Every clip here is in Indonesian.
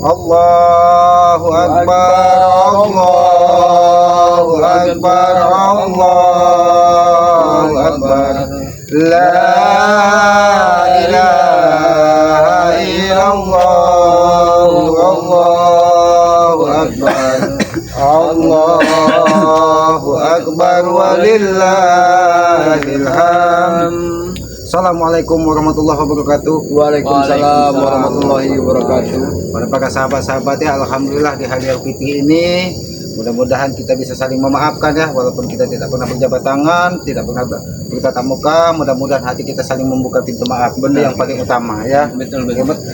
Allahu Akbar, Allahu Akbar, Allahu Akbar. La ilaha illallah, Allahu Akbar, Allahu Akbar, walillahil hamd. Assalamualaikum warahmatullahi wabarakatuh. Waalaikumsalam warahmatullahi wabarakatuh. Para sahabat-sahabat ya, alhamdulillah di hari Fitri ini mudah-mudahan kita bisa saling memaafkan ya, walaupun kita tidak pernah berjabat tangan, tidak pernah bertatap muka, mudah-mudahan hati kita saling membuka pintu maaf. Benar, yang paling utama ya. Betul.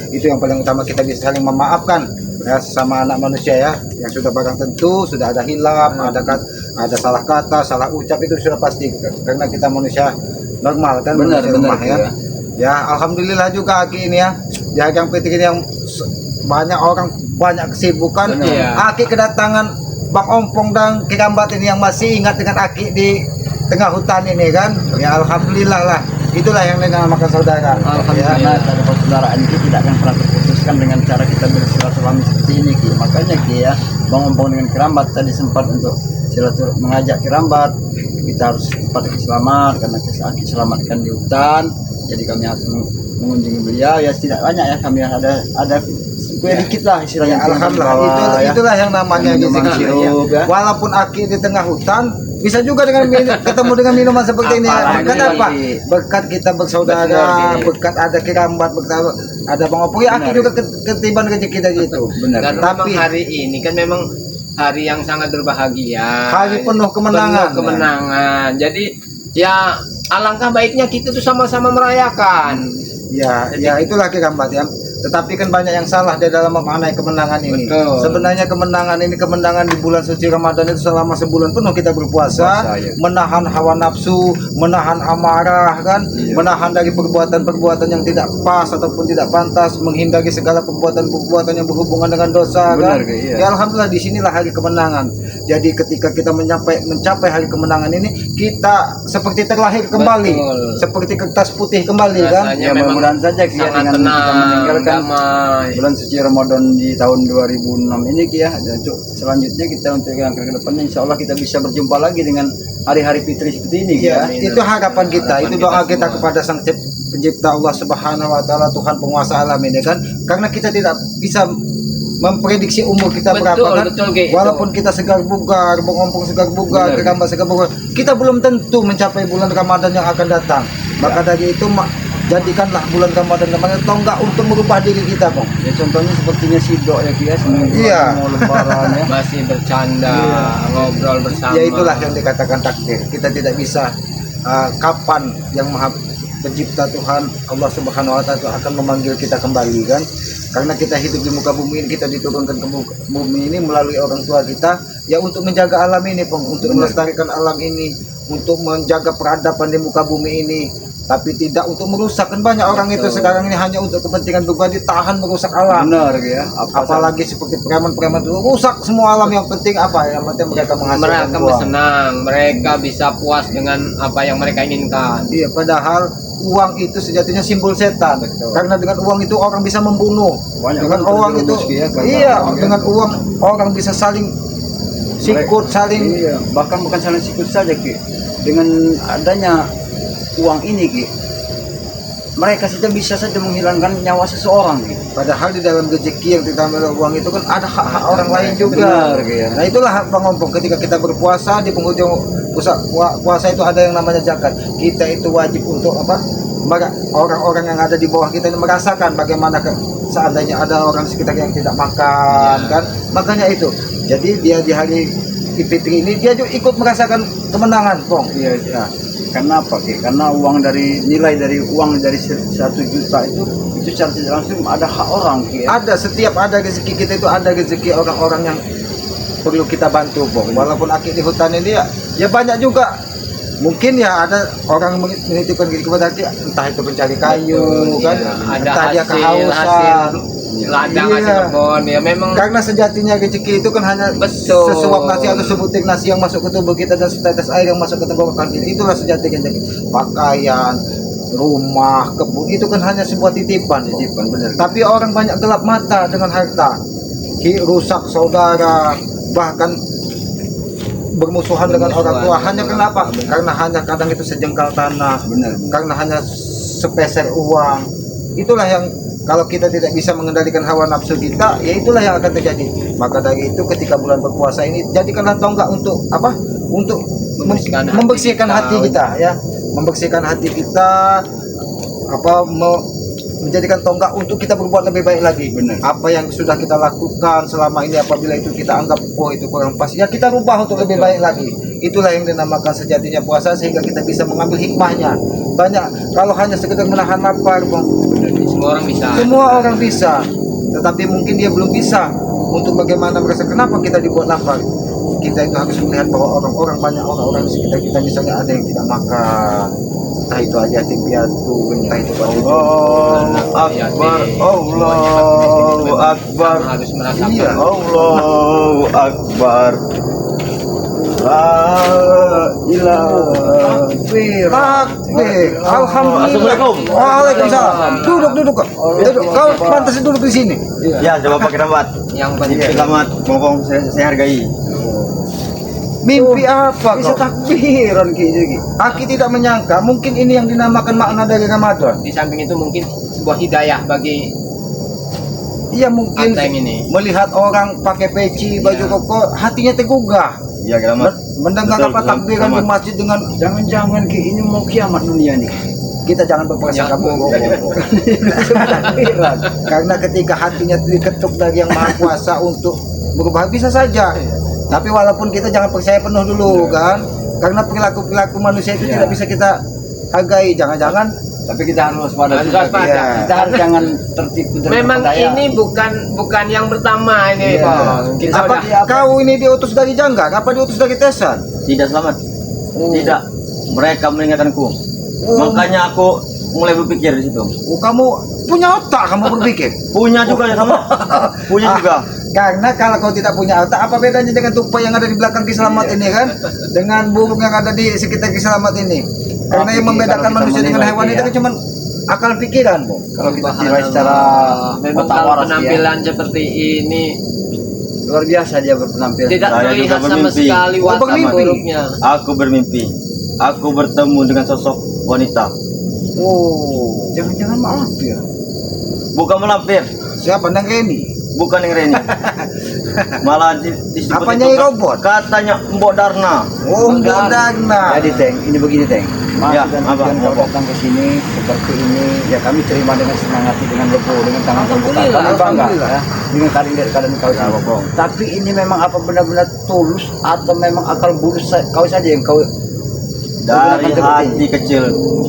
Itu yang paling utama, kita bisa saling memaafkan ya sama anak manusia ya, yang sudah barang tentu sudah ada hilaf, ada salah kata, salah ucap, itu sudah pasti karena kita manusia normal kan. Benar ya. Ya alhamdulillah juga Aki ini ya, yang Fitri ini yang banyak kesibukan. Aki kedatangan Bang Ompong dan Kirambat ini yang masih ingat dengan Aki di tengah hutan ini kan. Ya alhamdulillah lah, itulah yang dinamakan saudara. Alhamdulillah ya. Tali persaudaraan itu tidak akan pernah terputuskan dengan cara kita bersilaturahmi seperti ini Ki. Makanya Ki ya, Bang Ompong dengan Kirambat tadi sempat untuk mengajak Kirambat, kita harus cepat selamat karena Aki selamatkan di hutan. Jadi kami harus mengunjungi beliau ya, tidak banyak ya, kami ada kue dikit lah istilahnya. Alhamdulillah, itulah yang namanya rezeki ya. Walaupun Aki di tengah hutan bisa juga dengan ketemu dengan minuman seperti ini. Berkat apa? Berkat kita bersaudara, berkat ada Kirambat, berkat ada Bang Opo ya, Aki juga ketiban rezeki dari itu. Benar. Tapi hari ini kan memang hari yang sangat berbahagia, hari penuh kemenangan. Jadi ya alangkah baiknya kita tuh sama-sama merayakan. Ya itulah Kirambat ya. Tetapi kan banyak yang salah di dalam memaknai kemenangan ini. Betul. Sebenarnya kemenangan di bulan suci Ramadan itu selama sebulan penuh kita berpuasa, ya. Menahan hawa nafsu, menahan amarah kan, menahan dari perbuatan-perbuatan yang tidak pas ataupun tidak pantas, menghindari segala perbuatan-perbuatan yang berhubungan dengan dosa. Benar, kan? Iya. Ya alhamdulillah disinilah hari kemenangan. Jadi ketika kita mencapai hari kemenangan ini, kita seperti terlahir kembali. Betul. Seperti kertas putih kembali. Rasanya kan. Ya mudah-mudahan saja kita dengan kita meninggalkan bulan suci Ramadan di tahun 2006 ini ya. Dan untuk selanjutnya kita untuk yang ke depannya insya Allah kita bisa berjumpa lagi dengan hari-hari fitri seperti ini ya. Itu harapan kita, itu doa kita kepada Sang Pencipta Allah Subhanahu wa taala, Tuhan penguasa alam ini kan. Karena kita tidak bisa memprediksi umur kita berapa kan. Walaupun kita segar bugar, mengompong segar bugar, Kirambat segar bugar, kita belum tentu mencapai bulan Ramadan yang akan datang. Maka dari itu jadikanlah bulan Ramadan atau enggak untuk merubah diri kita, Bang. Ya contohnya sepertinya Sidok ya Ki, mau lebaran ya. Masih bercanda, ngobrol bersama. Ya itulah yang dikatakan takdir. Kita tidak bisa kapan yang Maha Pencipta Tuhan Allah Subhanahu wa taala akan memanggil kita kembali kan. Karena kita hidup di muka bumi ini, kita diturunkan ke bumi ini melalui orang tua kita ya, untuk menjaga alam ini, Bang, untuk melestarikan alam ini, untuk menjaga peradaban di muka bumi ini. Tapi tidak untuk merusak. Kan banyak orang itu sekarang ini hanya untuk kepentingan pribadi, tahan merusak alam. Benar ya. Apalagi seperti preman-preman itu rusak semua alam. Yang penting apa? Yang penting mereka menghasilkan uang. Bersenang, mereka bisa puas dengan apa yang mereka inginkan. Iya, padahal uang itu sejatinya simbol setan. Betul. Karena dengan uang itu orang bisa membunuh. Dengan uang itu dengan uang orang bisa saling sikut, saling. Iya, bahkan bukan saling sikut saja Ki. Dengan adanya uang ini Ki, mereka saja bisa saja menghilangkan nyawa seseorang Ki. Padahal di dalam rezeki yang ditambah uang itu kan ada hak-hak orang lain juga. Benar, ya. Nah itulah hak Bang Ompong. Ketika kita berpuasa, di penghujung puasa itu ada yang namanya zakat. Kita itu wajib untuk apa? Orang-orang yang ada di bawah kita ini merasakan bagaimana seandainya ada orang sekitar yang tidak makan kan. Makanya itu. Jadi dia di hari Fitri ini dia juga ikut merasakan kemenangan, Bang. Iya. Karena apa Ki? Karena nilai dari uang dari 1 juta itu secara tidak langsung ada hak orang Ki. Ada, setiap ada rezeki kita itu ada rezeki orang-orang yang perlu kita bantu, Bang. Walaupun Aki di hutan ini ya banyak juga. Mungkin ya ada orang menitipkan kepada Aki, entah itu pencari kayu kan, entah dia kehausan. Ladang hasil kebun ya memang, karena sejatinya rezeki itu kan hanya sesuap nasi atau sebutir nasi yang masuk ke tubuh kita dan setetes air yang masuk ke tenggorokan kita. Itulah sejati rezeki. Pakaian, rumah, kebun itu kan hanya sebuah titipan. Benar. Tapi orang banyak gelap mata dengan harta. rusak saudara, bahkan bermusuhan dengan orang tua. Hanya kenapa? Karena hanya kadang itu sejengkal tanah, Benar. karena hanya sepeser uang. Itulah yang kalau kita tidak bisa mengendalikan hawa nafsu kita, ya itulah yang akan terjadi. Maka dari itu ketika bulan berpuasa ini, jadikanlah tonggak untuk apa? Untuk membersihkan hati kita, ya, membersihkan hati kita, menjadikan tonggak untuk kita berbuat lebih baik lagi. Benar. Apa yang sudah kita lakukan selama ini, apabila itu kita anggap oh itu kurang pas, ya kita rubah untuk lebih baik lagi. Itulah yang dinamakan sejatinya puasa, sehingga kita bisa mengambil hikmahnya. Banyak kalau hanya sekedar menahan lapar, Bang, Semua orang bisa. semua orang bisa, tetapi mungkin dia belum bisa untuk bagaimana merasa kenapa kita dibuat lapar. Kita itu harus melihat bahwa banyak orang-orang di sekitar kita, misalnya ada yang tidak makan, entah itu aja yatim piatu, entah itu Allahu Akbar, Allahu Akbar, Harus merasakan. Iya. Allahu Akbar. La ilaha Takbir, alhamdulillah. Assalamualaikum. Waalaikumsalam. Duduk. Kau pantas duduk di sini. Ya, coba pakai rambat. Yang penting Selamat, ngomong saya hargai. Mimpi apa Bisa kau? takbiran gitu. Aki tidak menyangka mungkin ini yang dinamakan makna dari Ramadan. di samping itu mungkin sebuah hidayah bagi Iya, mungkin Ateng ini. melihat orang pakai peci, baju Iya. koko, hatinya tergugah. Ya, selamat. Mendengar Betul, apa takbiran di selamat. masjid dengan Jangan-jangan ini mau kiamat dunia nih. kita jangan berprasangka Ya, buruk. Karena ketika hatinya diketuk dari yang maha kuasa untuk berubah, bisa saja. Tapi walaupun kita jangan percaya penuh dulu, kan, karena perilaku manusia itu Iya. tidak bisa kita hargai. Jangan-jangan Tapi kita harus waspada. Harus waspada. Iya. Kita harus jangan tertipu dan memang terpedaya. ini bukan yang pertama ini, Iya. Bos. Kita apa udah kau ini diutus dari Janggar? Apa diutus dari Tesan? Tidak, selamat. Oh. Tidak. Mereka mengingatkanku. Oh. Makanya aku mulai berpikir di situ. Oh, kamu punya otak, kamu berpikir. Punya juga ya sama. Punya juga. Karena kalau kau tidak punya otak, apa bedanya dengan tupai yang ada di belakang Kiselamat ini, kan? Dengan burung yang ada di sekitar Kiselamat ini. Karena Tapi yang membedakan kalau kita manusia dengan menilai hewan dia, itu kan cuma akal pikiran, Bu. Kalau kita Subhanallah. nilai secara memang otak kalau waras dia, penampilan seperti ini luar biasa dia berpenampilan. tidak Saya terlihat juga sama bermimpi. sekali Oh, watak bermimpi. buruknya. Aku bermimpi. Aku bertemu dengan sosok wanita. Oh, Jangan-jangan maaf ya. Bukan melampir, siapa Nang Reni? bukan yang Reni. Malah disebut Apa itu Nyai Robot? Katanya Mbok Darna. Oh, Mbok Dagna. Jadi Teng, ini begini Teng. Ya, Ya, apa? apa? Kau datang ke sini seperti ini, ya kami terima dengan senang hati, dengan legowo, dengan tangan terbuka. Alhamdulillah, Kami bangga, alhamdulillah. ya, dengan keadaan kau Ya, ini. Bokong. Tapi ini memang apa benar-benar tulus atau memang akal bulus kau saja yang kau Dari gunakan seperti ini? hati kecil,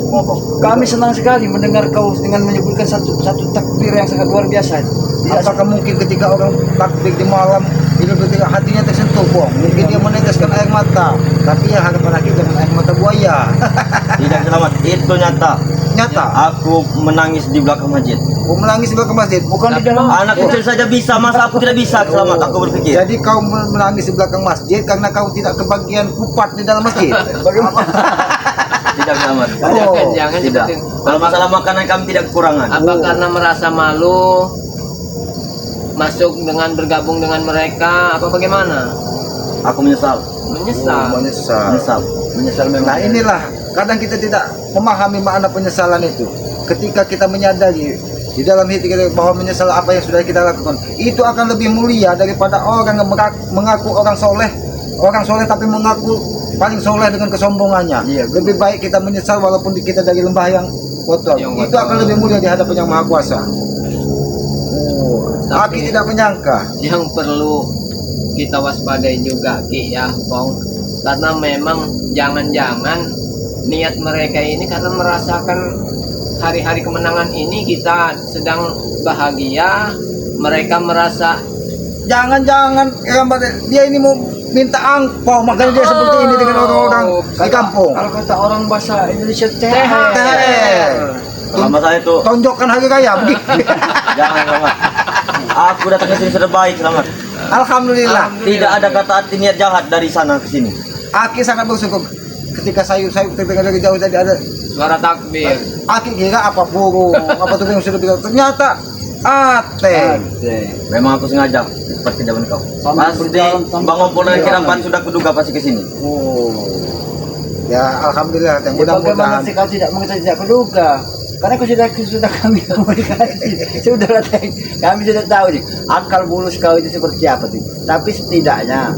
Bokong. Kami senang sekali mendengar kau dengan menyebutkan satu takbir yang sangat luar biasa. Tidak Apakah mungkin ketika orang takbir di malam itu ketika hatinya tersentuh, Bong? Mungkin dia meneteskan air mata. Tapi yang harapan lagi dengan air mata buaya. Tidak selamat, itu nyata. Nyata. Aku menangis di belakang masjid. Kau menangis di belakang masjid. bukan di dalam Anak kecil saja bisa, masa aku tidak bisa? Selamat, aku berpikir. Jadi kau menangis di belakang masjid karena kau tidak kebagian kupat di dalam masjid. Bagaimana? Tidak selamat. Jangan Tidak. seperti Kalau masalah makanan kami tidak kekurangan. apa karena merasa malu masuk dengan bergabung dengan mereka apa bagaimana? Aku menyesal. Menyesal. Menyesal. Menyesal memang. Nah, inilah kadang kita tidak memahami makna penyesalan itu. Ketika kita menyadari di dalam hati kita bahwa menyesal apa yang sudah kita lakukan, itu akan lebih mulia daripada orang yang mengaku orang soleh tapi mengaku paling soleh dengan kesombongannya. Iya, Lebih baik kita menyesal walaupun kita dari lembah yang kotor. Yang Itu kotor. akan lebih mulia di hadapan yang Maha Kuasa. Tapi- Aki tidak menyangka. Yang perlu kita waspadai juga Ki ya Bong, karena memang jangan-jangan niat mereka ini karena merasakan hari-hari kemenangan ini kita sedang bahagia, mereka merasa Jangan-jangan dia ini mau minta angpau, makanya dia seperti ini dengan orang-orang di kampung. Kalau kata orang bahasa Indonesia THR. THR. Kalau masalah itu, Tonjokkan hari raya begitu. jangan selamat. Aku datang ke sini sudah baik, selamat. Alhamdulillah. Tidak ada kata arti niat jahat dari sana ke sini. Aki sangat bersyukur ketika sayur-sayur terdengar dari jauh tadi ada. suara takbir. Aki kira apa burung, apa tuh yang sudah bilang. Ternyata Ateng. Memang aku sengaja cepat ke zaman kau. Sampai Pasti berjalan, sampai Bang Ompong dan berjalan. Kirambat sudah kuduga pasti ke sini. Oh. Ya alhamdulillah Teng. Ya, bagaimana Mudah-mudahan. sih kau tidak mengetahui tidak keduga? Karena kau sudah kami komunikasi. Sudahlah Teng. Kami sudah tahu nih akal bulus kau itu seperti apa tuh. Tapi setidaknya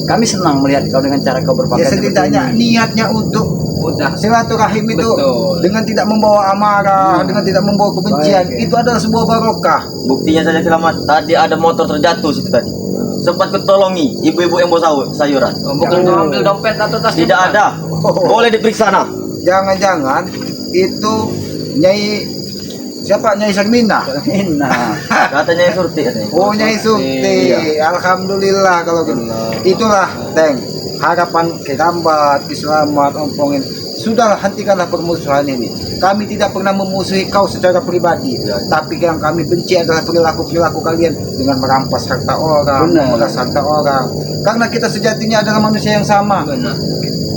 kami senang melihat kau dengan cara kau berpakaian. Ya setidaknya seperti ini. niatnya untuk Udah. silaturahim itu Betul. dengan tidak membawa amarah, dengan tidak membawa kebencian, Baik, ya. itu adalah sebuah barokah. Buktinya saja Selamat. Tadi ada motor terjatuh situ tadi. Sempat kutolongi ibu-ibu yang bawa sayuran. Oh, bukan kau ambil dompet atau tasnya? Tidak bukan? ada. Boleh diperiksa nah. Jangan-jangan itu Nyai siapa Nyai Sarmina? Nah, Katanya surti katanya. Oh Nyai Sukti. Alhamdulillah kalau gitu. Itulah Teng. Harapan Kirambat, Selamat, Ompongin. Sudahlah hentikanlah permusuhan ini. Kami tidak pernah memusuhi kau secara pribadi, tapi yang kami benci adalah perilaku-perilaku kalian dengan merampas harta orang, Benar. memeras harta orang. Karena kita sejatinya adalah manusia yang sama. Benar.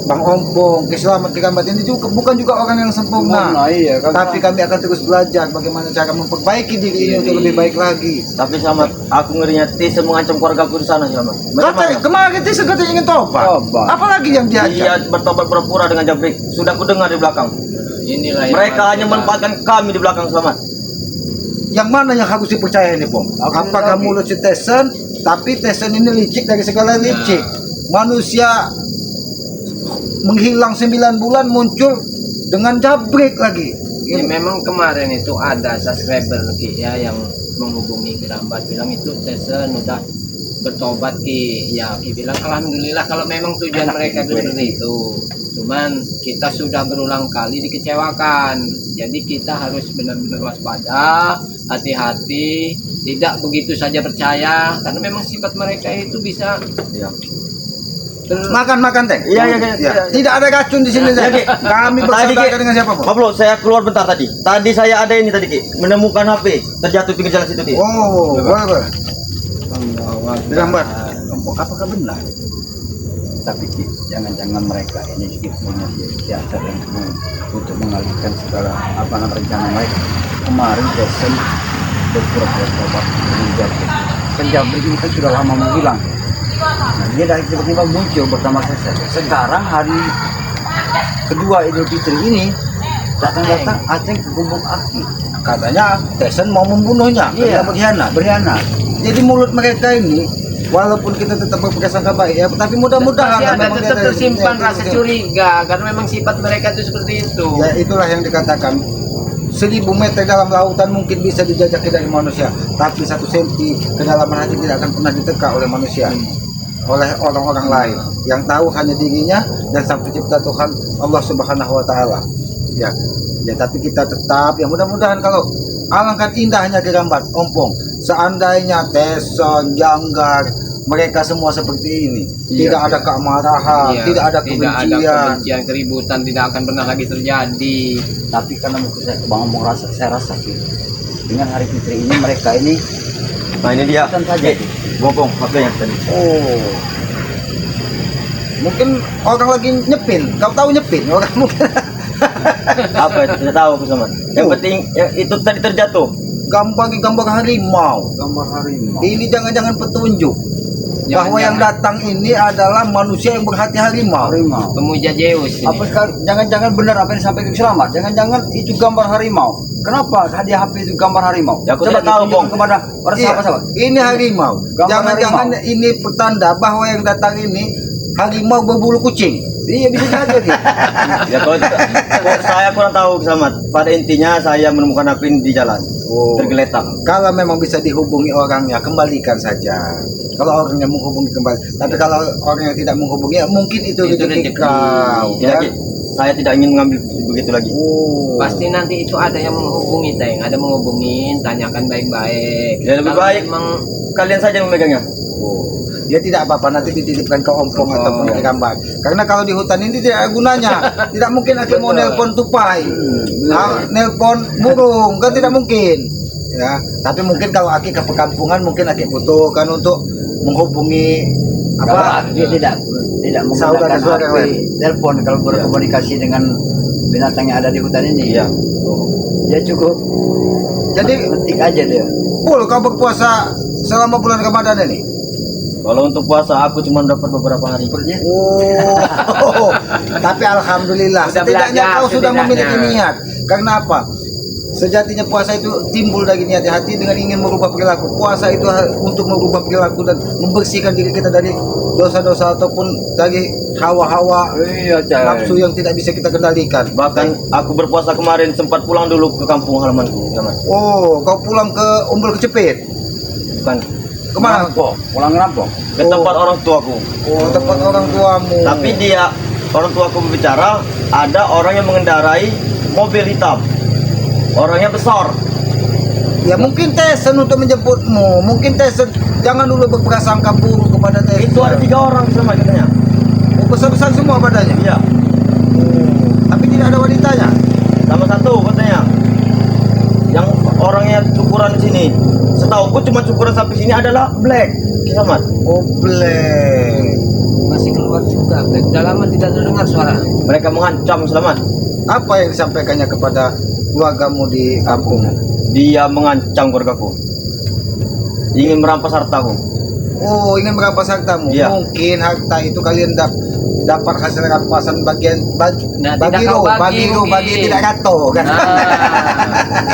Bang Ompong, Selamat, Kirambat ini juga bukan juga orang yang sempurna. iya, Tapi kami akan terus belajar bagaimana cara memperbaiki diri ini untuk lebih baik lagi. Tapi Selamat, aku ngerinya Tisa mengancam keluarga aku di sana Selamat. Macam Kata mana? kemarin Tisa katanya ingin tobat. Tobat. Apalagi yang Dia diajak? bertobat pura-pura dengan jabrik. Sudah ku dengar di belakang. Inilah yang Mereka harus hanya kita- memanfaatkan kami di belakang Selamat. Yang mana yang harus dipercaya ini, Pom? Aku Apakah tidak mulut si Tesen? Tapi Tesen ini licik dari segala licik. Manusia menghilang 9 bulan muncul dengan jabrik lagi. Ya, memang kemarin itu ada subscriber Ki ya yang menghubungi Kirambat bilang itu Tesen udah bertobat Ki. Ya Ki bilang alhamdulillah kalau memang tujuan mereka itu seperti itu. Cuman kita sudah berulang kali dikecewakan. Jadi kita harus benar-benar waspada, hati-hati, tidak begitu saja percaya karena memang sifat mereka itu bisa Iya. Makan Teng. Iya. Tidak ada racun di sini, Teng. Ki. Kami Tadi bersaudara Ki, dengan siapa, Pom? Pablo, saya keluar bentar tadi. Tadi saya ada ini tadi Ki, menemukan HP terjatuh pinggir jalan situ Ki. Oh, boleh. Kirambat. apakah benar? Tapi Ki, jangan-jangan mereka ini juga punya siasat yang untuk mengalihkan segala rencana mereka. Kemarin Jason berpura-pura tobat meninggal. Kan Jabrik ini kan sudah lama menghilang. Nah, dia dari tiba-tiba muncul bersama Jason. Sekarang hari kedua Idul Fitri ini datang-datang Aceh ke gubuk Aki. Katanya Tesen mau membunuhnya, Iya. karena berkhianat. Jadi mulut mereka ini walaupun kita tetap berprasangka baik ya, tapi mudah-mudahan Pasti ada memang tetap dia- tersimpan dia- rasa dia- curiga karena memang sifat mereka itu seperti itu. Ya itulah yang dikatakan 1000 meter dalam lautan mungkin bisa dijajaki dari manusia, tapi 1 senti kedalaman hati tidak akan pernah diteka oleh manusia, oleh orang-orang lain. Yang tahu hanya dirinya dan sang pencipta Tuhan Allah Subhanahu Wa Taala. Ya tapi kita tetap ya mudah-mudahan kalau alangkah indahnya Kirambat, Ompong, seandainya Teson, Janggar, mereka semua seperti ini, tidak ada keamarahan, Iya, tidak ada kebencian. keributan tidak akan pernah lagi terjadi. Tapi karena mungkin saya Bang Ompong saya rasa Ki, dengan hari fitri ini mereka ini Nah ini dia. bukan saja Ki. Bopong HP-nya tadi. Oh, mungkin orang lagi nyepin. Kau tahu nyepin? Orang mungkin Apa itu? Tidak tahu aku Selamat. Yang penting ya, itu tadi terjatuh. gambar harimau. Gambar harimau. Ini jangan-jangan petunjuk bahwa yang datang ini adalah manusia yang berhati harimau. Harimau. Pemuja Zeus ini. Apa sekarang jangan-jangan benar apa yang disampaikan Selamat? Jangan-jangan itu gambar harimau. Kenapa hadiah HP itu gambar harimau? Ya, aku Coba tidak tahu, ditunjukkan Bang. kepada para Iya, sahabat-sahabat. ini harimau. Gambar Jangan-jangan harimau. ini pertanda bahwa yang datang ini harimau berbulu kucing. Iya bisa jadi Ki. Ya kalau saya kurang tahu Selamat. Pada intinya saya menemukan HP ini di jalan. Oh. Tergeletak. Kalau memang bisa dihubungi orangnya, kembalikan saja. Kalau orangnya menghubungi kembali. Tapi kalau orang yang tidak menghubungi, ya mungkin itu Itu rezeki rezeki. kau. Ya, Ki, saya tidak ingin mengambil begitu lagi. Oh. Pasti nanti itu ada yang menghubungi Teng, ada menghubungin, tanyakan baik-baik. Ya lebih Kalau baik memang kalian saja yang memegangnya. Oh. Ya tidak apa-apa, nanti dititipkan ke Ompong Oh. ataupun ke Kirambat. Karena kalau di hutan ini tidak ada gunanya. Tidak mungkin Aki mau nelpon tupai, nelpon burung, kan tidak mungkin. Ya, tapi mungkin kalau Aki ke perkampungan mungkin Aki butuhkan untuk menghubungi apa? Dia tidak menggunakan Saudara-saudara HP, lain. telepon kalau berkomunikasi dengan binatang yang ada di hutan ini. Iya. Dia cukup Jadi Penting aja dia. full kau berpuasa selama bulan Ramadan ini. Kalau untuk puasa aku cuma dapat beberapa hari. Oh, tapi alhamdulillah Sudah setidaknya belajar, kau sudah setidaknya. memiliki niat. Karena apa? Sejatinya puasa itu timbul dari niat hati dengan ingin merubah perilaku. Puasa itu untuk merubah perilaku dan membersihkan diri kita dari dosa-dosa ataupun dari hawa-hawa Iya, nafsu yang tidak bisa kita kendalikan. Bahkan aku berpuasa kemarin sempat pulang dulu ke kampung halamanku. Zaman. Oh, kau pulang ke Umbul Kecepit. Bukan Kemana? Pulang ngerampok. ke tempat orang tuaku. Oh, tempat orang tuamu. Tapi dia orang tuaku berbicara ada orang yang mengendarai mobil hitam. Orangnya besar. Ya mungkin Tesen untuk menjemputmu. Mungkin Tesen jangan dulu berprasangka buruk kepada Tesen. Itu ada 3 orang sama katanya. Oh, besar-besar semua badannya. Iya. Tapi tidak ada wanitanya. Sama satu katanya. Yang orangnya cukuran sini. Setauku cuma cukuran sampai sini adalah black. Kisamat. Oh, black. Masih keluar juga. Udah lama tidak terdengar suara. Mereka mengancam Selamat. Apa yang disampaikannya kepada keluargamu di kampung? Dia mengancam keluargaku. Ingin merampas hartaku. Oh, ingin merampas hartamu. Iya. Mungkin harta itu kalian dapat hasil rampasan bagian bagi Nah, bagi tidak lo, kau bagi, bagi lo, mungkin. bagi tidak kato kan.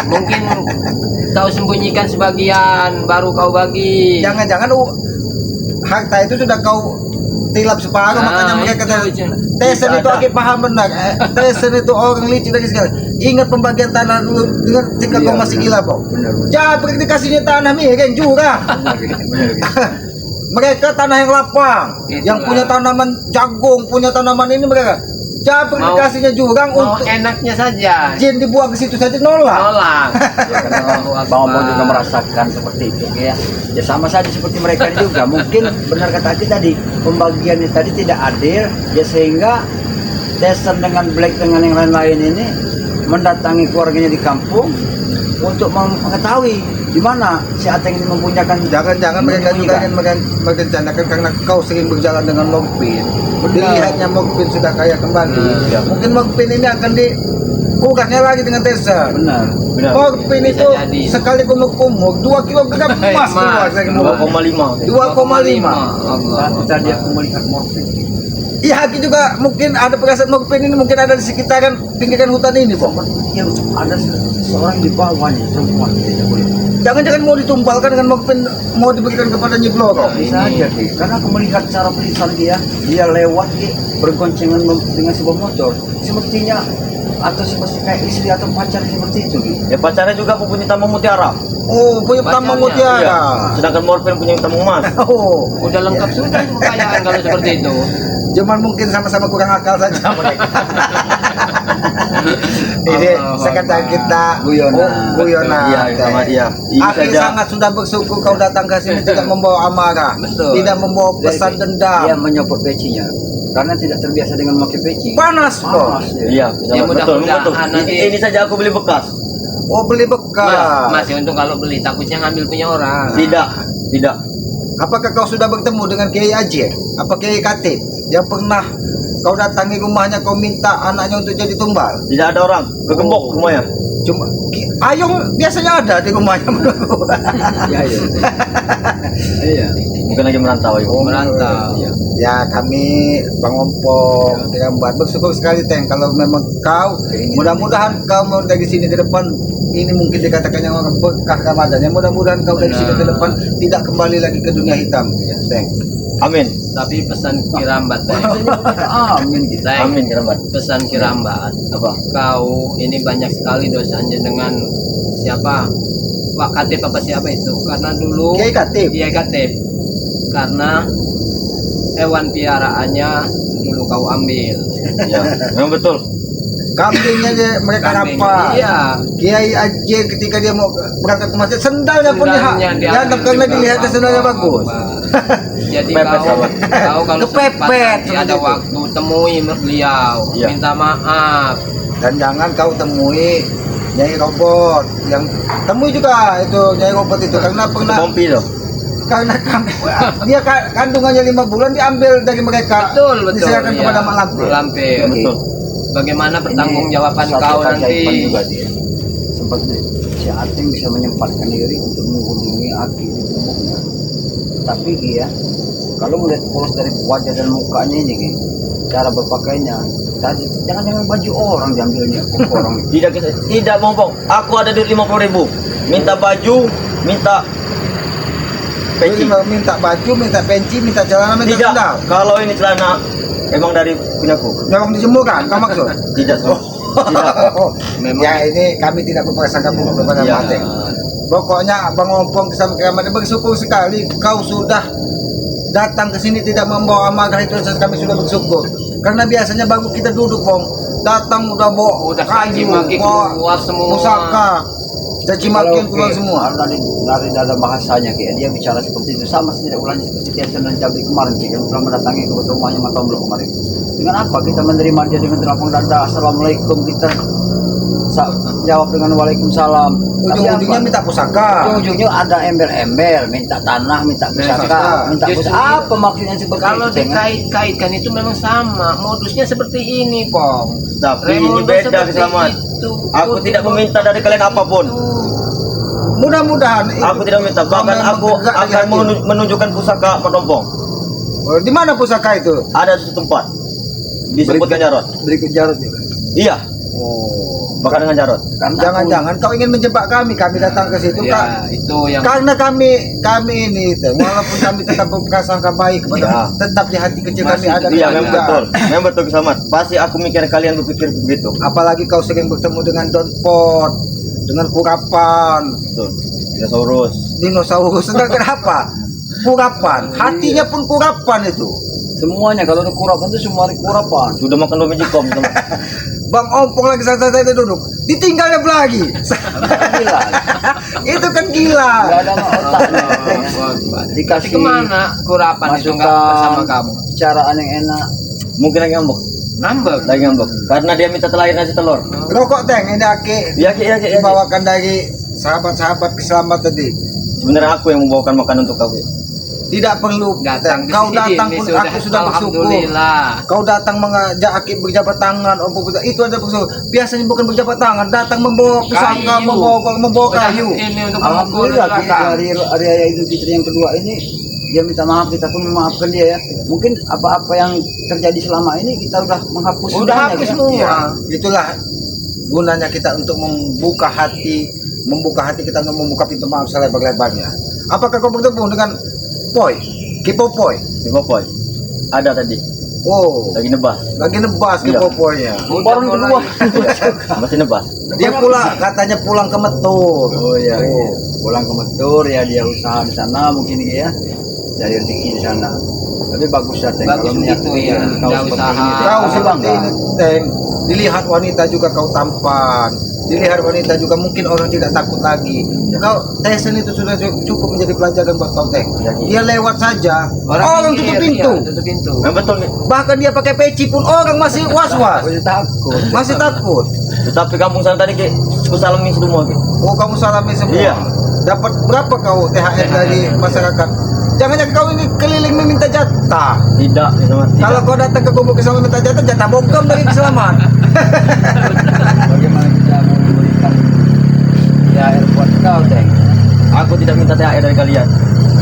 Mungkin kau sembunyikan sebagian baru kau bagi. Jangan-jangan harta itu sudah kau tilap separuh, makanya mereka itu. Tesen itu lagi paham benar. Tesen itu orang licik lagi sekali. Ingat pembagian tanah dulu dengan ketika kau masih gila, Pak. Benar. Jabrik dikasihnya tanah miring jurang. Mereka tanah yang lapang, Itulah. yang punya tanaman jagung, punya tanaman ini mereka. Jabrik Mau- dikasihnya jurang Mau untuk enaknya saja. jin dibuang ke situ saja nolak. Tolak. Ya, karena Bang Obo juga merasakan seperti itu ya. Ya sama saja seperti mereka juga. Mungkin benar kata Aki tadi, pembagiannya tadi tidak adil ya, sehingga Tesen dengan Black dengan yang lain-lain ini mendatangi keluarganya di kampung untuk mengetahui di mana si Ateng ini mempunyakan. Jangan-jangan mereka juga ingin merencanakan karena kau sering berjalan dengan Mokpin. Dilihatnya Mokpin sudah kaya kembali. Ya. Mungkin Mokpin ini akan dikurangnya lagi dengan Tesen. Benar. Benar. Mokpin Bisa itu jadi. sekali kumur 2 kilogram emas keluar dari mulut. 2,5. 2,5. Allah. Tapi tadi aku melihat morfin. Iya, Haki juga mungkin ada perasaan Mokpin ini mungkin ada di sekitaran pinggiran hutan ini, Bang. Ya, ada seorang di bawahnya perempuan tidak boleh. Jangan-jangan mau ditumpalkan dengan Mokpin, mau diberikan kepada Nyi Bloro. Bisa aja Ki. Karena aku melihat cara perlisan dia lewat Ki, bergoncengan dengan sebuah motor. Sepertinya atau seperti kayak istri atau pacar seperti itu Ki. Ya pacarnya juga punya tamang mutiara. Oh, punya tambang Pacarnya. mutiara. Iya. Sedangkan Morfin punya tamang emas. Oh, Udah lengkap sudah itu kekayaan kalau seperti itu. cuman mungkin sama-sama kurang akal saja mereka. Ini Allah sekedar Allah. kita Guyonan. guyonan. Iya, sama iya. Ini Aki saja. sangat sudah bersyukur kau datang ke sini tidak membawa amarah, Betul. tidak membawa pesan Dia dendam. menyopot pecinya karena tidak terbiasa dengan memakai peci. Panas kok. Panas ya. Iya, Ya, betul, betul. mudah-mudahan nanti- Ini saja aku beli bekas. Oh, beli bekas. Masih untuk kalau beli takutnya ngambil punya orang. Tidak, tidak. Apakah kau sudah bertemu dengan Kiai Ajir? Apa Kiai Katib yang pernah kau datangi rumahnya, kau minta anaknya untuk jadi tumbal? Tidak ada orang. Kegembok Oh. rumahnya. Cuma Ayong biasanya ada di rumahnya menurutku. Iya, iya. Iya. Mungkin lagi merantau. Oh, merantau. Iya. Ya, kami Bang Ompong dengan Mbak bersyukur sekali Teng kalau memang kau mudah-mudahan kau mau dari sini ke depan ini mungkin dikatakan yang orang berkah Ramadan ya, mudah-mudahan kau dari sini ke depan tidak kembali lagi ke dunia hitam ya Teng. Amin. Tapi pesan Kirambat, Amin gitu. Amin kerabat. Pesan Kirambat, Apa? kau ini banyak sekali dosanya dengan siapa? Pak Katib apa siapa itu? Karena dulu Kiai Katib. Kiai Katib. Karena hewan piaraannya dulu kau ambil. Iya, memang betul. Kambingnya mereka Kambing. rampas. Iya. Kiai Ajir ketika dia mau berangkat ke masjid sendalnya pun Sendalnya dianggap karena juga. dilihatnya sendalnya bagus. Jadi Kepepet, kau sahabat. kalau Kepepet, sempat nanti seperti ada itu. waktu temui beliau, Iya. minta maaf. Dan jangan kau temui Nyai Robot yang temui juga itu Nyai Robot itu karena pernah Pompi loh. karena dia kandungannya 5 bulan diambil dari mereka, Betul, betul. diserahkan Iya. kepada Mak Lampir. Lampir. Betul. Bagaimana pertanggungjawaban Satu kau keajaiban nanti? juga dia. Sempat si si Ateng bisa menyempatkan diri untuk menghubungi Aki di tubuhnya. Tapi Ki, ya, kalau melihat polos dari wajah dan mukanya ini Ki, cara berpakainya, tadi jangan baju orang diambilnya ke orang. Tidak Bompong, aku ada duit 50.000. Minta baju, minta peci. Minta baju, minta penci, minta celana, minta Tidak, sandal. kalau ini celana emang dari punyaku. Jangan dijemurkan, kau maksud? Tidak, Bro. Tidak. Oh, Memang ya ini kami tidak berprasangka buruk kepada Iya. Mateng. Pokoknya Abang Ompong sama keramat bersyukur sekali kau sudah datang ke sini tidak membawa amarah, itu saja kami sudah bersyukur. Karena biasanya baru kita duduk, Bang, datang udah bawa udah kayu, maki bawa keluar semua. pusaka, caci maki keluar semua. Dari dalam bahasanya Ki, dia bicara seperti itu sama tidak ulangi seperti Tiasan dan Jabri kemarin Ki, yang pernah mendatangi ke rumahnya Matomblo kemarin. Dengan apa kita menerima dia dengan terapung dada, assalamualaikum, kita jawab dengan waalaikumsalam. Ujung-ujungnya minta pusaka. Ujung-ujungnya ada embel-embel, minta tanah, minta pusaka, minta Justru pusaka. Apa maksudnya seperti Kalau itu? Teng? dikait-kaitkan itu memang sama, modusnya seperti ini, Pong. Tapi ini Raimundo beda seperti Selamat. itu. Aku tidak meminta dari kalian apapun. Mudah-mudahan Aku tidak minta, bahkan aku akan menunjukkan pusaka Matompong. Di mana pusaka itu? Ada di suatu tempat. Disebutkan Jarot. Berikut Jarod juga. Iya, Oh. bahkan dengan Jarot. Karena Jangan-jangan kau ingin menjebak kami datang ke situ Ya, itu yang karena kami ini walaupun kami tetap berprasangka baik kepada Ya. tetap di hati kecil kami Masih ada Iya, Ada. memang betul. Memang betul Selamat. Pasti aku mikir kalian berpikir begitu. apalagi kau sering bertemu dengan Don Pot, dengan kurapan, Betul. Dinosaurus. dinosaurus, enggak kenapa? Kurapan, hatinya pun kurapan itu. semuanya kalau ada kurapan itu semua ada kurapan. Sudah makan 2 biji kom. Bang Ompong lagi santai-santai duduk, ditinggalnya lagi. Gila. Itu kan gila. Enggak ada otaknya. Tapi Dikasih kemana kurapan itu nggak masukan bersama kamu? caraan yang enak. Mungkin lagi ngambek. Ngambek. Lagi ngambek. Karena dia minta telahir nasi telur. Rokok Teng, ini Aki Iya, Ki, iya, Ki, iya, Ki. dibawakan dari sahabat-sahabat keselamat tadi. Sebenarnya aku yang membawakan makanan untuk kau. Ki. Tidak perlu Datang Teng. Kau ke sini datang pun aku sudah bersyukur. Alhamdulillah. Kau datang mengajak Aki berjabat tangan, itu ada bersyukur. Biasanya bukan berjabat tangan, datang membawa pusaka, Kayu. membawa kayu. Ini untuk Alhamdulillah memukul Ki, neraka. dari hari raya Idul Fitri yang kedua ini dia minta maaf, kita pun memaafkan dia ya. Mungkin apa-apa yang terjadi selama ini kita udah menghapus Udah semuanya, hapus Ki. semua. Ya, itulah gunanya kita untuk membuka hati kita untuk membuka pintu maaf selebar-lebarnya. Apakah kau bertemu dengan Poi? Kipopoy? Di Popoy. Ada tadi. Oh, Lagi nebas. lagi nebas Iya. Kipopoynya. Baru kedua. Masih nebas. Dia pula katanya pulang ke Metur. Oh iya, iya. Pulang ke Metur ya, dia usaha di sana mungkin ya, cari rezeki di sana. Tapi bagus ya Teng, Bagus kalau niat begitu, ya. kau Nggak seperti usaha. ini, Teng. Kau Aku seperti bangga. ini, Teng. Dilihat wanita juga kau tampan. Dilihat wanita juga mungkin orang tidak takut lagi. Kau Tyson itu sudah cukup menjadi pelajaran buat kau, Teng. Dia lewat saja, orang tutup pinggir, pintu. iya, tutup pintu. Memang betul nih. Bahkan dia pakai peci pun orang masih was-was, Aku takut. masih takut. Tetapi kampung sana tadi Ki, aku salamin semua Ki. Oh, kamu salami semua. Iya. Dapat berapa kau THR dari masyarakat? Jangan-jangan kau ini keliling meminta jatah. Tidak, Selamat. Tidak. Kalau kau datang ke kubu keselamat minta jatah bokam dari keselamat. Bagaimana kita mau memberikan THR buat kau Teng? Aku tidak minta THR dari kalian.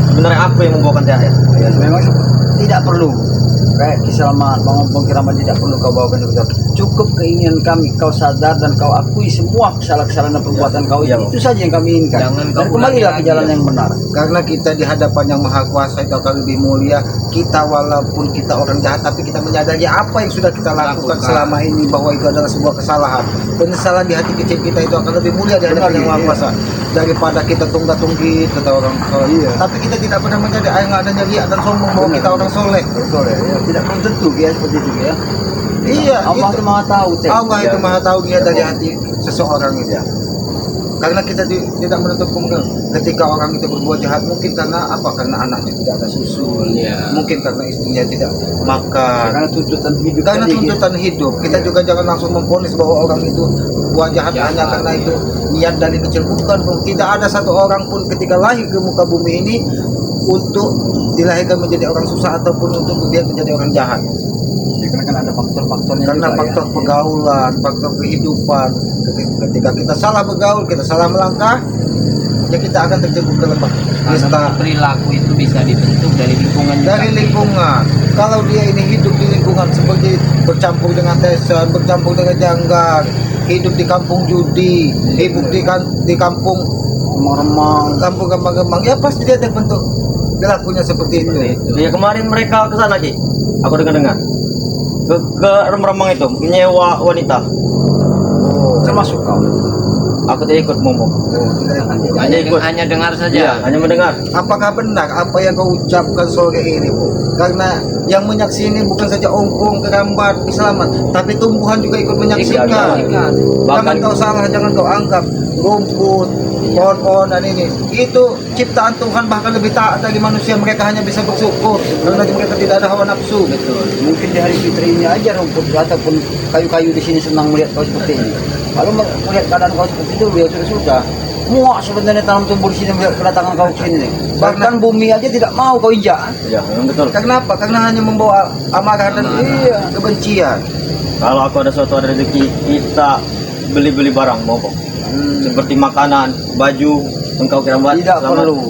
Sebenarnya aku yang membawakan THR. Ya memang tidak perlu. Kayak Kiselamat, Bang Ompong Kiraman tidak perlu kau bawakan sebetulnya. Cukup keinginan kami kau sadar dan kau akui semua kesalahan dan perbuatan kau Iya. itu saja yang kami inginkan. Jangan Dan kau kembalilah ulangi ke lagi, jalan ya. yang benar. Karena kita di hadapan yang maha kuasa itu akan lebih mulia. Kita walaupun kita orang jahat tapi kita menyadari apa yang sudah kita lakukan selama ini bahwa itu adalah sebuah kesalahan. Penyesalan di hati kecil kita itu akan lebih mulia di hadapan Benar, yang maha iya. kuasa daripada kita tunggak-tunggit kata orang soleh. Iya. Tapi kita tidak pernah menjadi yang adanya riak dan sombong bahwa Benar. kita orang soleh. Betul ya. Tidak belum tentu ya seperti itu ya. Iya, Allah itu. itu maha tahu Teng. Allah itu Iya. maha tahu dia dari hati seseorang itu. Karena kita tidak menutup kemungkinan ketika orang itu berbuat jahat mungkin karena apa? Karena anaknya tidak ada susu, Iya. mungkin karena istrinya tidak makan, Karena tuntutan hidup karena tadi, tuntutan hidup. Kita juga jangan langsung memvonis bahwa orang itu berbuat jahat Jahat, hanya karena iya. itu niat dari kecil. Bukan, bro. Tidak ada satu orang pun ketika lahir ke muka bumi ini untuk dilahirkan menjadi orang susah ataupun untuk dia menjadi orang jahat. karena kan ada faktor-faktornya Karena juga, faktor ya. pergaulan, faktor kehidupan. Ketika kita salah bergaul, kita salah melangkah, ya kita akan terjebak dalam nista. Karena perilaku itu bisa dibentuk dari lingkungan juga. Dari lingkungan. Kalau dia ini hidup di lingkungan seperti bercampur dengan tesan, bercampur dengan janggal, hidup di kampung judi, hidup di kampung Remang-remang. kampung gembang-gembang, ya pasti dia terbentuk perilakunya seperti itu. Ya kemarin mereka ke sana Ki. Aku dengar-dengar. Ke remang-remang itu menyewa wanita. Termasuk kau. Aku tidak ikut ngomong. Hanya dengar Iya, saja. hanya mendengar. Apakah benar apa yang kau ucapkan sore ini, Bu? Karena yang menyaksikan bukan saja ongkong, kerambat, selamat, tapi tumbuhan juga ikut menyaksikan. Menyaksikan. Jangan Bahkan kau salah, jangan kau anggap rumput, pohon-pohon dan ini itu ciptaan Tuhan, bahkan lebih taat dari manusia. Mereka hanya bisa bersyukur karena mereka tidak ada hawa nafsu. Betul. Mungkin di hari fitri ini aja rumput ataupun kayu-kayu di sini senang melihat kau seperti ini. Kalau melihat keadaan kau seperti itu, ya sudah. Muak sebenarnya tanam tumbuh di sini melihat kedatangan kau ke sini. Bahkan bumi aja tidak mau kau injak. Iya, memang betul. Kenapa? Karena hanya membawa amarah dan kebencian. Kalau aku ada suatu ada rezeki, kita beli-beli barang, Bongpong. Seperti makanan, baju, engkau kerambat.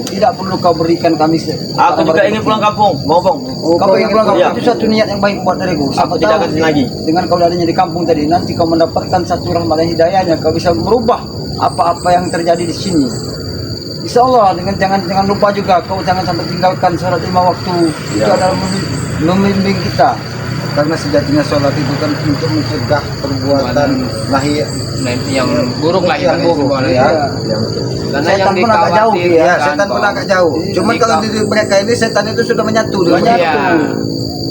Tidak perlu kau berikan kami. Aku juga ingin pulang kampung, Bongpong. Kau ingin pulang kampung, Iya. itu satu niat yang baik buat dariku. Siapa Aku tidak tahu akan sini lagi. dengan kau adanya di kampung tadi, nanti kau mendapatkan satu rahmat dan hidayahnya, kau bisa merubah apa-apa yang terjadi di sini. Insya Allah, dengan jangan lupa juga kau jangan sampai tinggalkan sholat 5 waktu. Itu Ya. adalah membimbing kita. Karena sejatinya sholat itu kan untuk mencegah perbuatan lahir Yang buruk lah yang buruk, ya. Karena Setan yang pun agak jauh, dikhawatirkan, Ya, setan pun agak jauh. Cuman Jadi kalau di mereka ini setan itu sudah menyatu dengan Menyatu. mereka. Iya.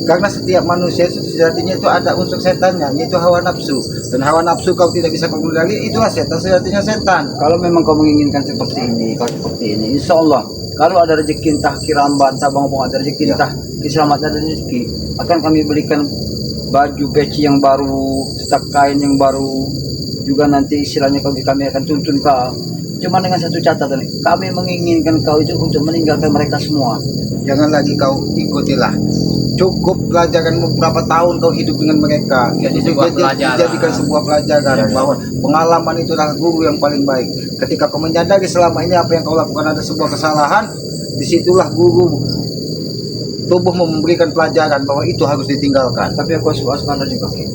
Karena setiap manusia itu sejatinya itu ada unsur setannya, yaitu hawa nafsu. Dan hawa nafsu kau tidak bisa mengendali, itulah setan, sejatinya setan. Kalau memang kau menginginkan seperti ini, kau seperti ini, insya Allah kalau ada rezeki entah kiramban, tabang pun ada rezeki entah keselamatan dan rezeki, akan kami berikan baju peci yang baru, stak kain yang baru, juga nanti istilahnya kami akan tuntun kau. Cuma dengan satu catatan, kami menginginkan kau itu untuk meninggalkan mereka semua. Jangan lagi kau ikutilah. Cukup pelajaran beberapa tahun kau hidup dengan mereka. Jadi Itu sebuah pelajaran. dijadikan sebuah pelajaran bahwa pengalaman itu adalah guru yang paling baik. Ketika kau menyadari selama ini apa yang kau lakukan ada sebuah kesalahan, disitulah guru tubuhmu memberikan pelajaran bahwa itu harus ditinggalkan. Tapi aku waspada juga, Ki.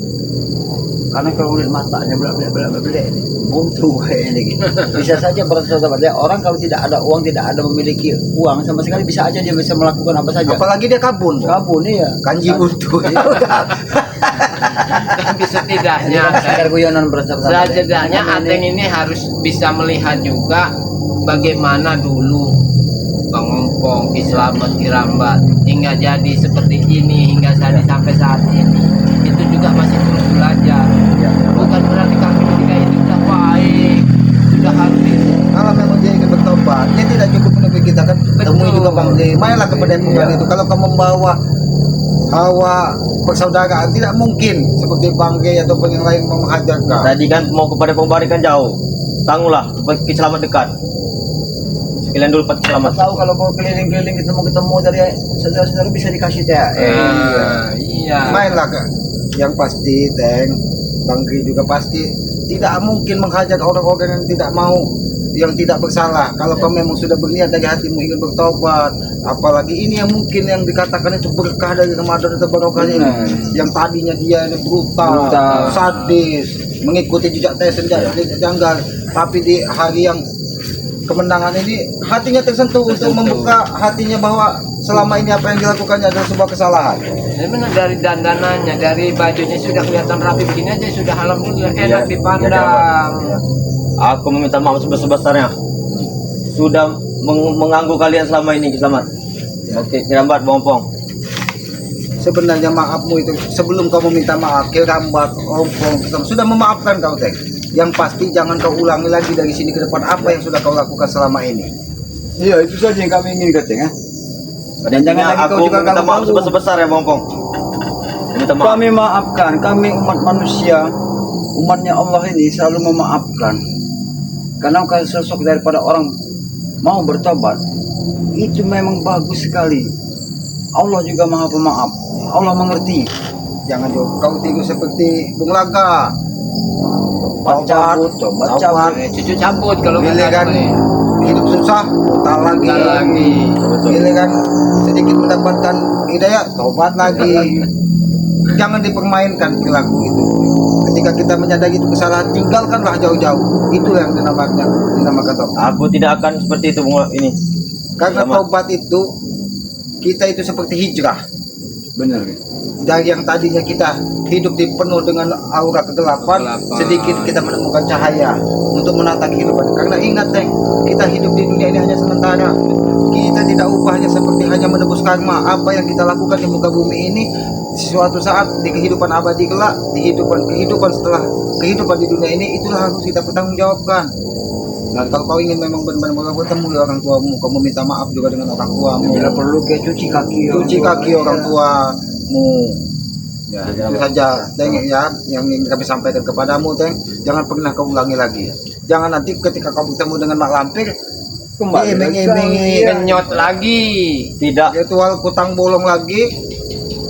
Karena kalau lihat matanya belak-belak ini, buntu kayak ini. Ki. Bisa saja bersahabat ya, orang kalau tidak ada uang, tidak ada memiliki uang sama sekali, bisa aja dia bisa melakukan apa saja. Apalagi dia kabun. Kabun iya. Kanji buntu. Tapi setidaknya Sekedar guyonan bersahabat. setidaknya Ateng ini harus bisa melihat juga bagaimana dulu Bang Ompong, Ki Slamet, Ki Rambat hingga jadi seperti ini, hingga sampai saat ini. Itu juga masih terus belajar. Bukan berarti kami ketika ini sudah baik, sudah habis. Kalau memang dia ingin bertobat, dia tidak cukup menunggu kita kan. Temui juga Bang J. Mainlah kepada yang kembali itu. Kalau kamu membawa hawa persaudaraan, tidak mungkin seperti Bang J ataupun yang lain mau menghajarkan. Tadi kan mau kepada pembari kan jauh. Tangguhlah, Ki Slamet dekat. Sekalian dulu Pak Ki Slamet. Tahu kalau mau keliling-keliling ketemu dari saudara-saudara bisa dikasih THR. Iya. Mainlah kan. Yang pasti, Teng, Bang J juga pasti tidak mungkin menghajar orang-orang yang tidak mau, yang tidak bersalah. Kalau kau memang sudah berniat dari hatimu ingin bertobat, apalagi ini yang mungkin yang dikatakan itu berkah dari Ramadan atau barokahnya ini, yang tadinya dia ini brutal, sadis, mengikuti jejak Tyson janggal, tapi di hari yang kemenangan ini hatinya tersentuh untuk membuka hatinya bahwa selama ini apa yang dilakukannya adalah sebuah kesalahan. Ini benar dari dandanannya, dari bajunya sudah kelihatan rapi begini aja sudah alhamdulillah enak dipandang. Aku meminta maaf sebesar-besarnya. Sudah mengganggu kalian selama ini, Ki Slamet. Oke, Ki Rambat, Bongpong. Sebenarnya maafmu itu sebelum kau meminta maaf, Kirambat, Ompong, sudah memaafkan kau, Teng. Yang pasti jangan kau ulangi lagi dari sini ke depan apa yang sudah kau lakukan selama ini. Iya, itu saja yang kami inginkan, ya. Dan jangan lagi Aku kau juga minta maaf ganggu. sebesar-besar ya, Bongpong. Minta maaf. Kami maafkan, kami umat manusia, umatnya Allah ini selalu memaafkan. Karena kalau sosok daripada orang mau bertobat, itu memang bagus sekali. Allah juga maha pemaaf, Allah mengerti. jangan juga kau tidur seperti Bung Laga. Baca Taubat. Cucu cabut kalau Bila nggak kan ada. hidup susah, utang lagi. Utang lagi. Bila kan sedikit mendapatkan hidayah, taubat lagi. Jangan dipermainkan perilaku itu. Ketika kita menyadari itu kesalahan, tinggalkanlah jauh-jauh. Itu yang dinamakan taubat. Aku tidak akan seperti itu Bung ini. Karena Sama. taubat itu, kita itu seperti hijrah. benar gitu. Dari yang tadinya kita hidup penuh dengan aura kegelapan, Kegelapan. sedikit kita menemukan cahaya untuk menata kehidupan. Karena ingat, Teng, kita hidup di dunia ini hanya sementara. Kita tidak upahnya seperti hanya menebus karma. Apa yang kita lakukan di muka bumi ini, suatu saat di kehidupan abadi kelak, di kehidupan setelah kehidupan di dunia ini, itulah harus kita pertanggungjawabkan. Nah, kalau kau ingin memang benar-benar bertemu dengan orang tuamu, kau meminta maaf juga dengan orang tuamu. Bila perlu kayak cuci kaki Orang tuamu. Ya, itu saja, Teng, ya, yang ingin kami sampaikan kepadamu, Teng. Jangan pernah kau ulangi lagi. Jangan nanti ketika kau bertemu dengan Mak Lampir, iming-imingi Kenyot lagi. Tidak, ritual kutang bolong lagi.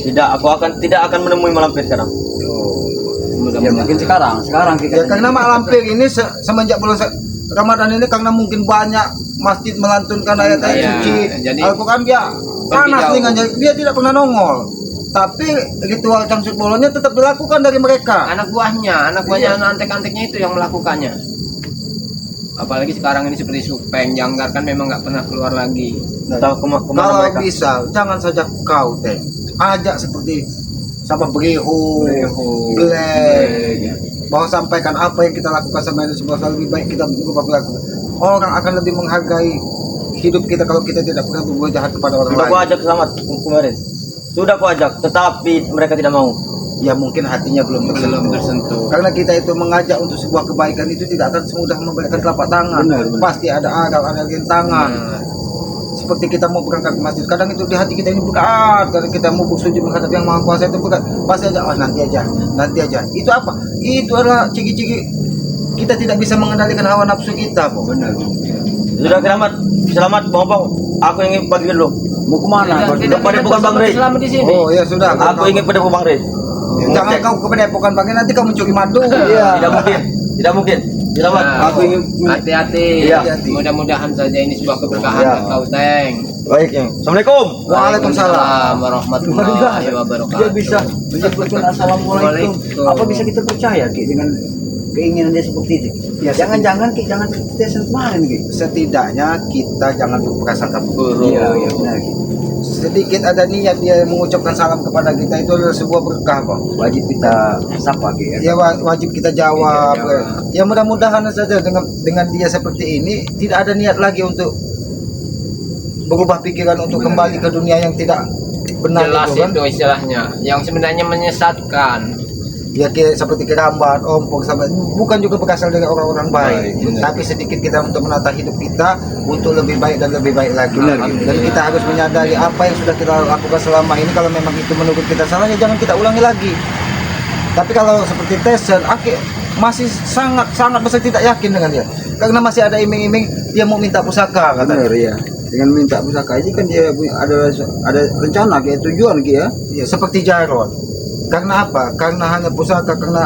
aku tidak akan menemui Malampir sekarang. Ya mungkin sekarang Ya, karena Mak Lampir ini semenjak bulan Ramadan ini, karena mungkin banyak masjid melantunkan ayat-ayat Iya, suci jadi Al-Quran, dia panas jauh. dengan dia tidak pernah nongol. Tapi ritual camsuk bolongnya tetap dilakukan dari mereka. Anak buahnya Iya. anak antek-anteknya itu yang melakukannya. Apalagi sekarang ini seperti Supeng, Janggar kan memang nggak pernah keluar lagi. Entah kemana Kalau mereka. bisa, jangan saja kau, Teng, ajak seperti sama Brehu, Black, bahwa sampaikan apa yang kita lakukan sama ini sebuah hal lebih baik kita berubah perilaku. Orang akan lebih menghargai hidup kita kalau kita tidak pernah berbuat jahat kepada orang Sudah aku lain. ajak selamat kemarin. Sudah aku ajak, tetapi mereka tidak mau. Ya mungkin hatinya belum Belum tersentuh. tersentuh. Karena kita itu mengajak untuk sebuah kebaikan itu tidak akan semudah memberikan telapak tangan. Benar. Pasti ada rintangan. Nah, Seperti kita mau berangkat ke masjid, kadang itu di hati kita ini berat, kadang kita mau bersujud menghadap yang maha kuasa itu berat, pasti aja, oh nanti aja. Itu apa? Itu adalah ciri-ciri kita tidak bisa mengendalikan hawa nafsu kita, Bang. benar. Sudah selamat bang. Aku ingin pagi dulu. Mau kemana? tidak Pada bukan Bang Rey. selama di sini. Oh ya sudah. Aku ingin pada Bang Rey. Jangan kau ke Padepokan, Bang, nanti kau mencuri madu. Iya. Tidak mungkin. Selamat. Nah, Aku ingin. hati-hati. Iya. Mudah-mudahan saja ini sebuah keberkahan Iya. buat kau, Teng. Baik ya. Assalamualaikum. Waalaikumsalam. Warahmatullahi wabarakatuh. Dia bisa menyebutkan assalamualaikum. Waalaikumsalam. Apa bisa kita percaya Ki dengan keinginan dia seperti itu? Ya, Jangan kita kemarin Ki. Setidaknya kita jangan berprasangka buruk. Iya, benar Ki. Sedikit ada niat dia mengucapkan salam kepada kita, itu adalah sebuah berkah, Bang. Wajib kita sapa Ki ya. Ya wajib kita jawab. Ya mudah-mudahan saja dengan dia seperti ini tidak ada niat lagi untuk berubah pikiran untuk kembali ke dunia yang tidak benar Jelas itu kan. itu istilahnya. Yang sebenarnya menyesatkan. Ya seperti kerambat, ompong, sampai bukan juga berasal dari orang-orang baik, tapi sedikit kita untuk menata hidup kita untuk lebih baik dan lebih baik lagi. Dan kita harus menyadari apa yang sudah kita lakukan selama ini, kalau memang itu menurut kita salah, ya jangan kita ulangi lagi. Tapi kalau seperti Tyson, masih sangat besar tidak yakin dengan dia, karena masih ada iming-iming dia mau minta pusaka katanya. Benar ya. Dengan minta pusaka ini kan dia punya ada rencana kayak tujuan Ki ya. Ya, seperti Jarod. Karena apa? Karena hanya pusaka, karena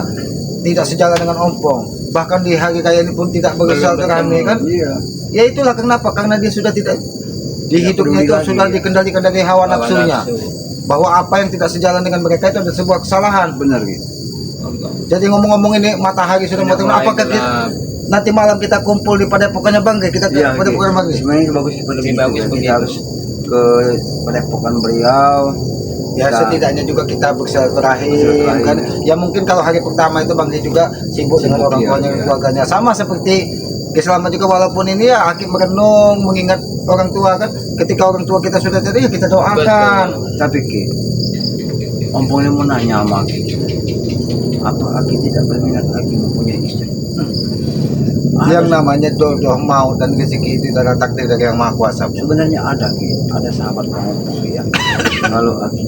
tidak sejalan dengan ompong. Bahkan di hari raya ini pun tidak bersilaturahmi kan? Iya. Ya itulah kenapa? Karena dia sudah tidak di hidupnya itu peduli lagi, sudah ya. dikendalikan dari hawa nafsunya. nafsu. Bahwa apa yang tidak sejalan dengan mereka itu adalah sebuah kesalahan. Benar Ki. Jadi ngomong-ngomong ini matahari sudah mau Mulai apakah kita, gelap. nanti malam kita kumpul di Padepokannya Bang, kita ke Padepokan Bang. Sebenarnya bagus Lebih bagus kita begitu. harus ke Padepokan beliau. Ya Kita- setidaknya juga kita bersilaturahim kan. Ya mungkin kalau hari pertama itu Bang juga sibuk dengan orang tuanya dan keluarganya. Sama seperti Selamat juga, walaupun ini ya hakim merenung mengingat orang tua kan. Ketika orang tua kita sudah tadi ya kita doakan. Tapi Ki, ompongnya mau nanya sama Ki, apa Aki tidak berminat lagi mempunyai istri? Yang namanya jodoh maut dan rezeki itu adalah takdir dari Yang Maha Kuasa. Sebenarnya ada Ki, ada sahabat Bang Opung Ki ya. Kalau Aki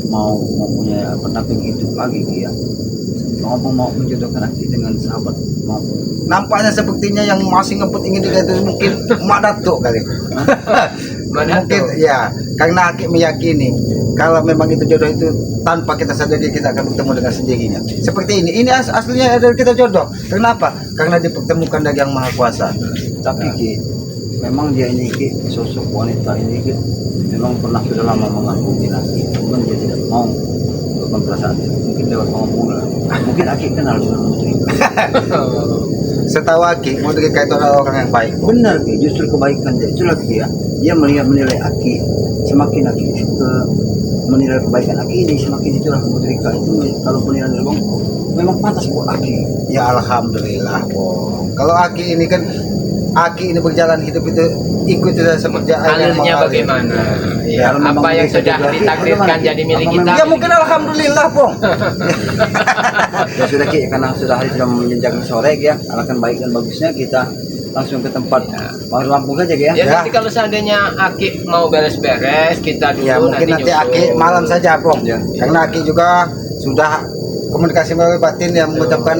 mau mempunyai pendamping hidup lagi Ki ya, Bang Opung mau menjodohkan Aki dengan sahabat Bang Opung. Nampaknya sepertinya yang masih ngebut ingin dilihat itu mungkin Mak Datuk kali. Mana mungkin tuh? ya karena Aki meyakini kalau memang itu jodoh itu tanpa kita sadari kita akan bertemu dengan sendirinya. Seperti ini aslinya adalah kita jodoh. Kenapa? Karena dipertemukan dari Yang Maha Kuasa. Tapi Ki, memang dia ini Ki, sosok wanita ini Ki, memang pernah sudah lama mengagumi Aki, cuman dia tidak mau untuk perasaan itu. Mungkin lewat pengomongan. Mungkin Aki kenal sudah Putri. Setahu Aki, Mudrika itu adalah orang yang baik. Benar Ki, justru kebaikan dia itulah Ki ya. Dia melihat menilai Aki, semakin Aki ke menilai kebaikan Aki ini, semakin itulah Mudrika itu kalau penilaian dari Bang, memang pantas buat Aki. Ya alhamdulillah, Bong. Kalau Aki ini kan Aki ini berjalan hidup itu ikut seperti air yang Alurnya mengalir. bagaimana? Ya, Ya, kalau memang apa yang bisa sudah jadi, ditakdirkan bagaimana? jadi milik Apa kita? Ya mungkin alhamdulillah, Bong. Ya sudah Ki, karena sudah hari sudah menjenjang sore Ki ya, alangkah baik dan bagusnya kita langsung ke tempat Bang Lampung saja Ki ya. Ya, Ya. nanti kalau seandainya Aki mau beres-beres, kita dulu Ya mungkin nanti nyusul. Aki malam saja, Bong. Ya. Karena Aki juga sudah komunikasi melalui batin yang mengucapkan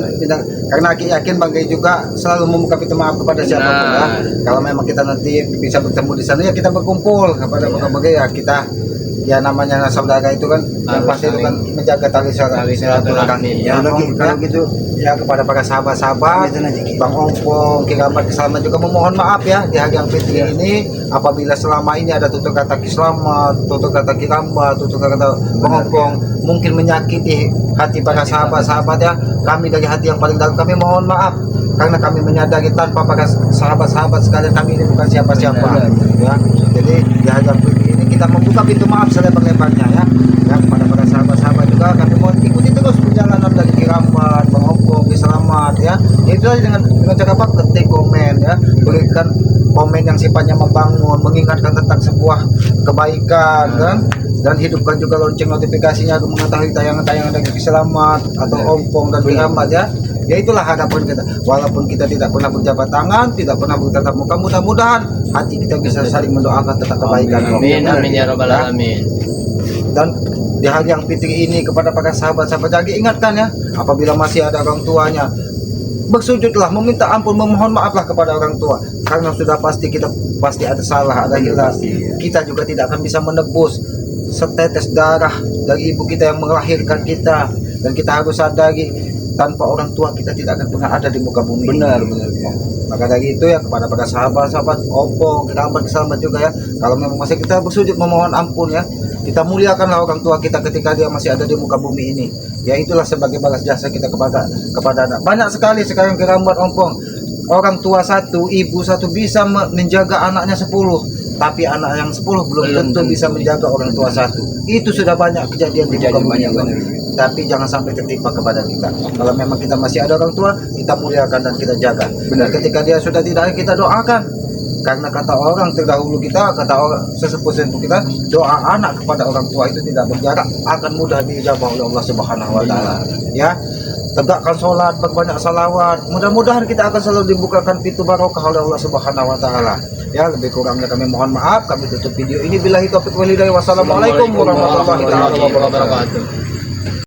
karena Aki yakin Bang Gai juga selalu membuka pintu maaf kepada siapapun ya. Kalau memang kita nanti bisa bertemu di sana ya kita berkumpul kepada Bang Gai ya kita ya namanya saudara itu kan yang Harus pasti itu saling- kan menjaga tali Tali silaturahmi. ya, Kalau Bang, Ki, kalau gitu ya kepada para sahabat-sahabat Itu aja, Ki. Bang Ompong, Ki Ramad Selamat juga memohon maaf ya di hari yang fitri ini apabila selama ini ada tutur kata Ki Selamat, tutur kata Ki Ramad, tutur kata Bang Ompong mungkin menyakiti hati para sahabat-sahabat ya. Kami dari hati yang paling dalam kami mohon maaf karena kami menyadari tanpa para sahabat-sahabat sekalian kami ini bukan siapa-siapa ya. Jadi di hari yang fitri ini kita membuka pintu maaf selebar-lebarnya ya. Ya kepada para sahabat-sahabat juga kami mohon ikuti terus perjalanan dari Ki Ramad, Bang Ompong, Ki Selamat ya. Itu aja dengan cara apa? Ketik komen ya, berikan komen yang sifatnya membangun, mengingatkan tentang sebuah kebaikan kan, dan hidupkan juga lonceng notifikasinya untuk mengetahui tayangan-tayangan dari Ki Selamat atau Ompong dan Ki Ramad ya. Ya itulah harapan kita. Walaupun kita tidak pernah berjabat tangan, tidak pernah bertatap muka, mudah-mudahan hati kita bisa saling mendoakan tentang kebaikan. Amin, Ya. amin ya robbal Ya. alamin. Dan di hari yang fitri ini kepada para sahabat-sahabat lagi ingatkan ya, apabila masih ada orang tuanya bersujudlah, meminta ampun, memohon maaflah kepada orang tua karena sudah pasti kita pasti ada salah, ada hilang. Kita juga tidak akan bisa menebus setetes darah dari ibu kita yang melahirkan kita, dan kita harus sadari tanpa orang tua kita tidak akan pernah ada di muka bumi. benar. Maka dari itu ya kepada para sahabat-sahabat Ompong, kita amat selamat juga ya. Kalau memang masih kita bersujud memohon ampun ya, kita muliakanlah orang tua kita ketika dia masih ada di muka bumi ini. Ya itulah sebagai balas jasa kita kepada anak. Banyak sekali sekarang kerambat Ompong. Orang tua satu, ibu satu bisa menjaga anaknya 10, tapi anak yang 10 belum tentu bisa menjaga orang tua satu. Itu sudah banyak kejadian di muka bumi ini. Tapi jangan sampai tertimpa kepada kita. Kalau memang kita masih ada orang tua, kita muliakan dan kita jaga. Benar. Ketika dia sudah tidak ada, kita doakan. Karena kata orang terdahulu kita, kata orang sesepuh-sesepuh kita, doa anak kepada orang tua itu tidak berjarak, akan mudah diijabah oleh Allah Subhanahu wa taala. Ya. Tegakkan sholat, perbanyak salawat. Mudah-mudahan kita akan selalu dibukakan pintu barokah oleh Allah Subhanahu wa taala. Ya, lebih kurangnya kami mohon maaf. Kami tutup video ini. Billahi taufiq wal hidayah. Wassalamualaikum warahmatullahi wabarakatuh.